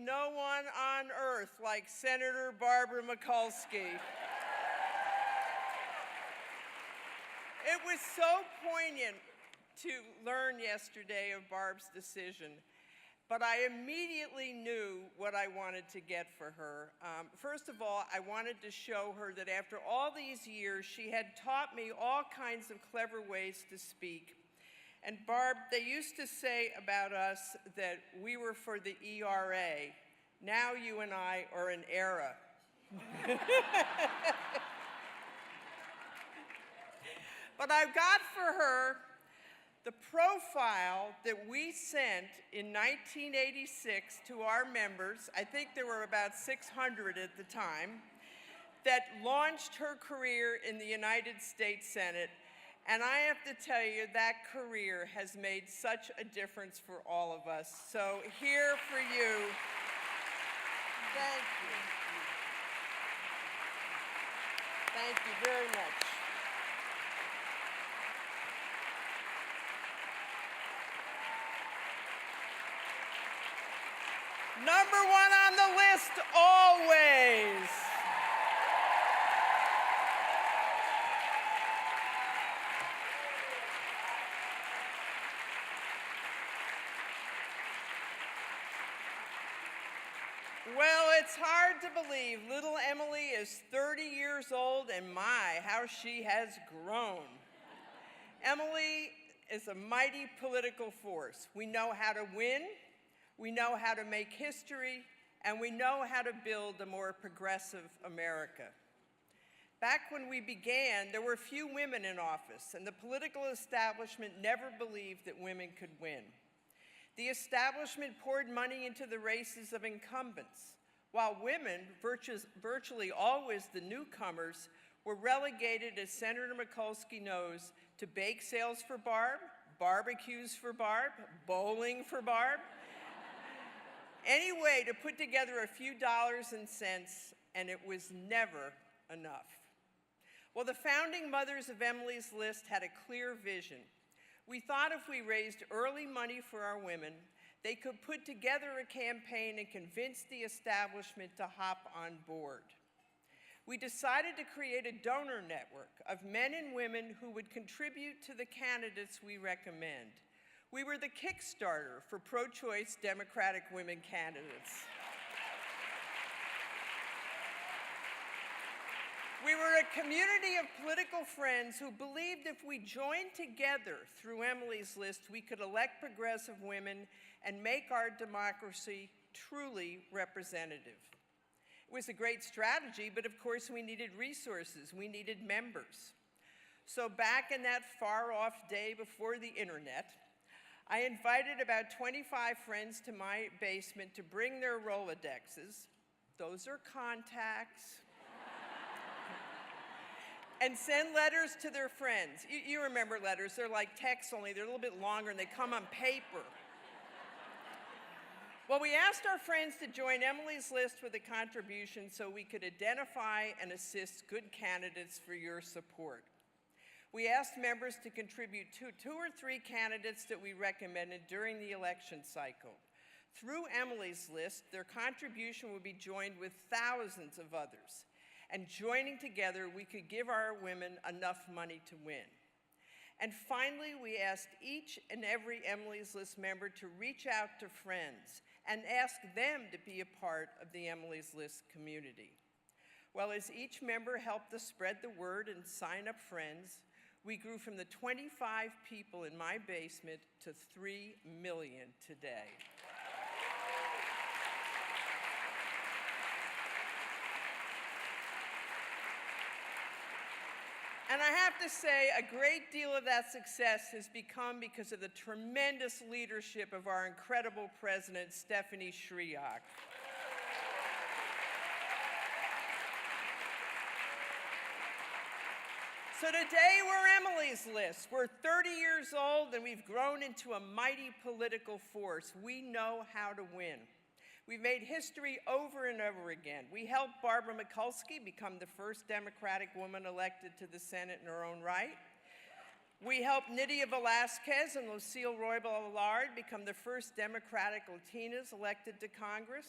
no one on earth like Senator Barbara Mikulski. It was so poignant to learn yesterday of Barb's decision, but I immediately knew what I wanted to get for her. First of all, I wanted to show her that after all these years, she had taught me all kinds of clever ways to speak. And Barb, they used to say about us that we were for the ERA. Now you and I are an era. But I've got for her the profile that we sent in 1986 to our members. I think there were about 600 at the time, that launched her career in the United States Senate. And I have to tell you, that career has made such a difference for all of us. So here for you. Thank you. Thank you very much. Number one on the list, always. Well, it's hard to believe little Emily is 30 years old, and my, how she has grown. Emily is a mighty political force. We know how to win, we know how to make history, and we know how to build a more progressive America. Back when we began, there were few women in office, and the political establishment never believed that women could win. The establishment poured money into the races of incumbents, while women, virtually always the newcomers, were relegated, as Senator Mikulski knows, to bake sales for Barb, barbecues for Barb, bowling for Barb. Any way to put together a few dollars and cents, and it was never enough. Well, the founding mothers of Emily's List had a clear vision. We thought if we raised early money for our women, they could put together a campaign and convince the establishment to hop on board. We decided to create a donor network of men and women who would contribute to the candidates we recommend. We were the Kickstarter for pro-choice Democratic women candidates. We were a community of political friends who believed if we joined together through Emily's List, we could elect progressive women and make our democracy truly representative. It was a great strategy, but of course we needed resources, we needed members. So back in that far-off day before the internet, I invited about 25 friends to my basement to bring their Rolodexes. Those are contacts. And send letters to their friends. You remember letters, they're like texts only, they're a little bit longer and they come on paper. Well, we asked our friends to join Emily's List with a contribution so we could identify and assist good candidates for your support. We asked members to contribute two or three candidates that we recommended during the election cycle. Through Emily's List, their contribution would be joined with thousands of others. And joining together, we could give our women enough money to win. And finally, we asked each and every Emily's List member to reach out to friends and ask them to be a part of the Emily's List community. Well, as each member helped to spread the word and sign up friends, we grew from the 25 people in my basement to 3 million today. And I have to say, a great deal of that success has become because of the tremendous leadership of our incredible president, Stephanie Shriak. So today we're Emily's List. We're 30 years old and we've grown into a mighty political force. We know how to win. We've made history over and over again. We helped Barbara Mikulski become the first Democratic woman elected to the Senate in her own right. We helped Nydia Velázquez and Lucille Roybal Allard become the first Democratic Latinas elected to Congress.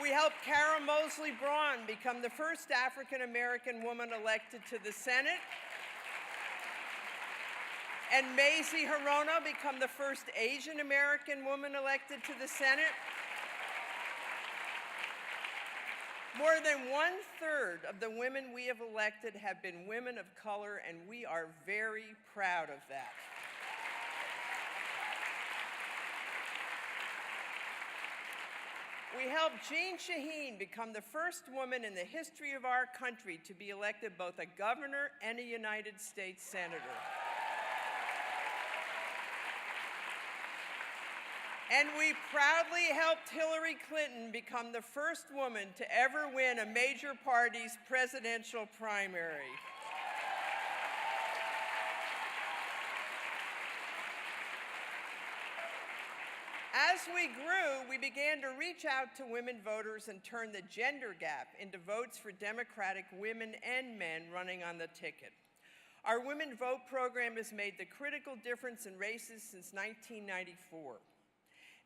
We helped Kara Mosley Braun become the first African-American woman elected to the Senate, and Mazie Hirono become the first Asian American woman elected to the Senate. More than 1/3 of the women we have elected have been women of color, and we are very proud of that. We helped Jeanne Shaheen become the first woman in the history of our country to be elected both a governor and a United States senator. And we proudly helped Hillary Clinton become the first woman to ever win a major party's presidential primary. As we grew, we began to reach out to women voters and turn the gender gap into votes for Democratic women and men running on the ticket. Our Women Vote program has made the critical difference in races since 1994.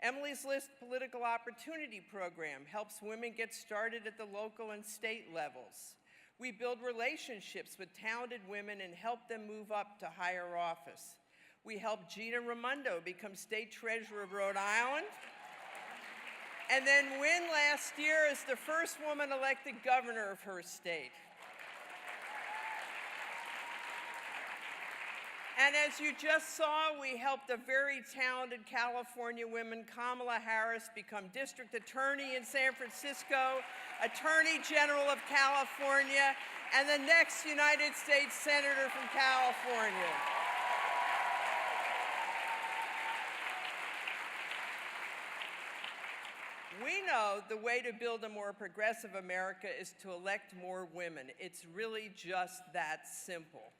Emily's List Political Opportunity Program helps women get started at the local and state levels. We build relationships with talented women and help them move up to higher office. We helped Gina Raimondo become state treasurer of Rhode Island, and then win last year as the first woman elected governor of her state. And as you just saw, we helped a very talented California woman, Kamala Harris, become district attorney in San Francisco, attorney general of California, and the next United States senator from California. We know the way to build a more progressive America is to elect more women. It's really just that simple.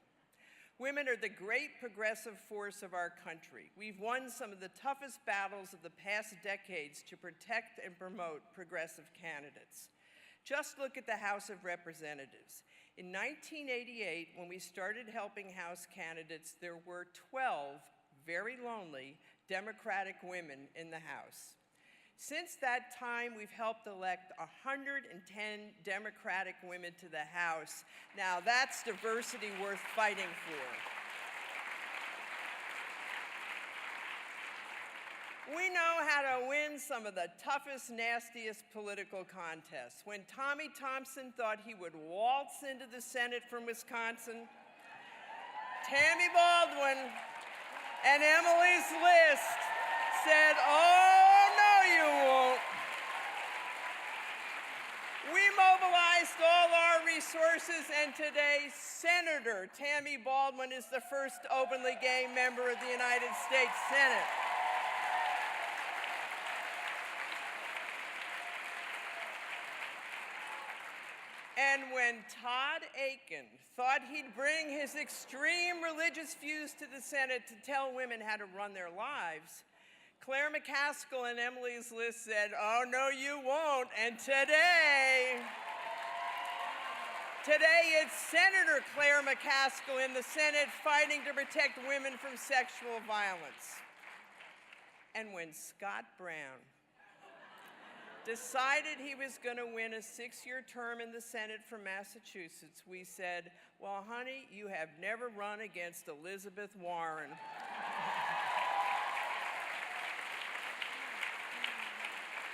Women are the great progressive force of our country. We've won some of the toughest battles of the past decades to protect and promote progressive candidates. Just look at the House of Representatives. In 1988, when we started helping House candidates, there were 12 very lonely Democratic women in the House. Since that time, we've helped elect 110 Democratic women to the House. Now, that's diversity worth fighting for. We know how to win some of the toughest, nastiest political contests. When Tommy Thompson thought he would waltz into the Senate from Wisconsin, Tammy Baldwin and Emily's List said, "Oh, no, you won't." We mobilized all our resources, and today, Senator Tammy Baldwin is the first openly gay member of the United States Senate. And when Todd Akin thought he'd bring his extreme religious views to the Senate to tell women how to run their lives, Claire McCaskill and Emily's List said, "Oh, no, you won't." And today it's Senator Claire McCaskill in the Senate fighting to protect women from sexual violence. And when Scott Brown decided he was going to win a 6-year term in the Senate from Massachusetts, we said, "Well, honey, you have never run against Elizabeth Warren."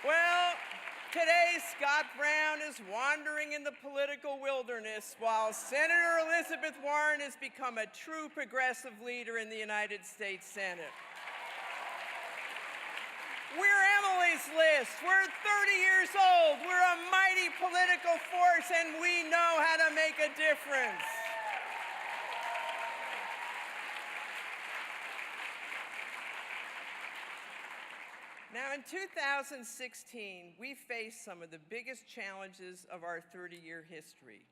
Well, today Scott Brown is wandering in the political wilderness while Senator Elizabeth Warren has become a true progressive leader in the United States Senate. We're Emily's List. We're 30 years old. We're a mighty political force, and we know how to make a difference. Now, in 2016, we faced some of the biggest challenges of our 30-year history.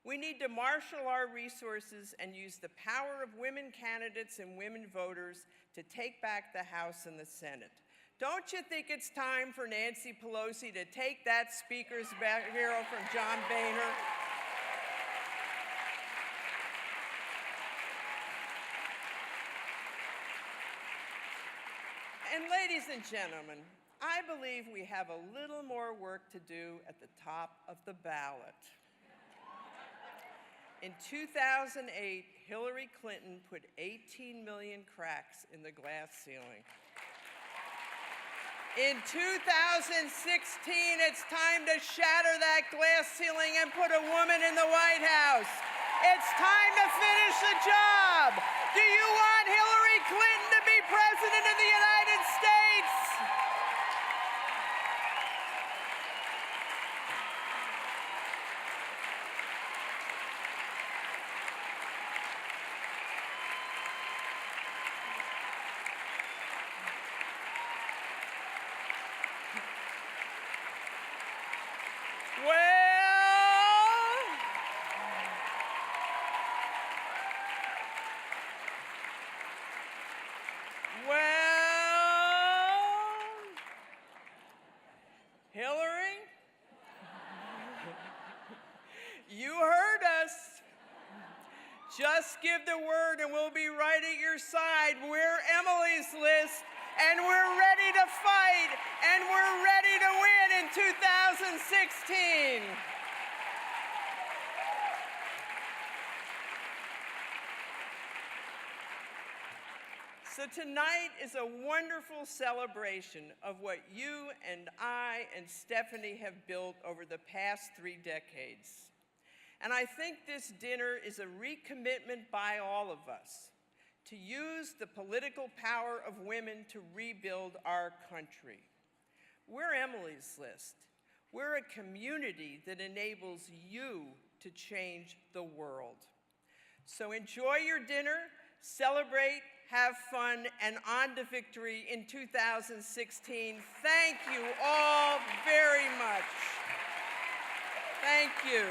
We need to marshal our resources and use the power of women candidates and women voters to take back the House and the Senate. Don't you think it's time for Nancy Pelosi to take that Speaker's barrel from John Boehner? And ladies and gentlemen, I believe we have a little more work to do at the top of the ballot. In 2008, Hillary Clinton put 18 million cracks in the glass ceiling. In 2016, it's time to shatter that glass ceiling and put a woman in the White House. It's time to finish the job. Do you want Hillary Clinton to be president of the United States? Hillary, you heard us. Just give the word and we'll be right at your side. We're Emily's list, and we're ready to fight, and we're ready to win in 2016. So tonight is a wonderful celebration of what you and I and Stephanie have built over the past 3 decades. And I think this dinner is a recommitment by all of us to use the political power of women to rebuild our country. We're Emily's List. We're a community that enables you to change the world. So enjoy your dinner, celebrate, have fun, and on to victory in 2016. Thank you all very much. Thank you.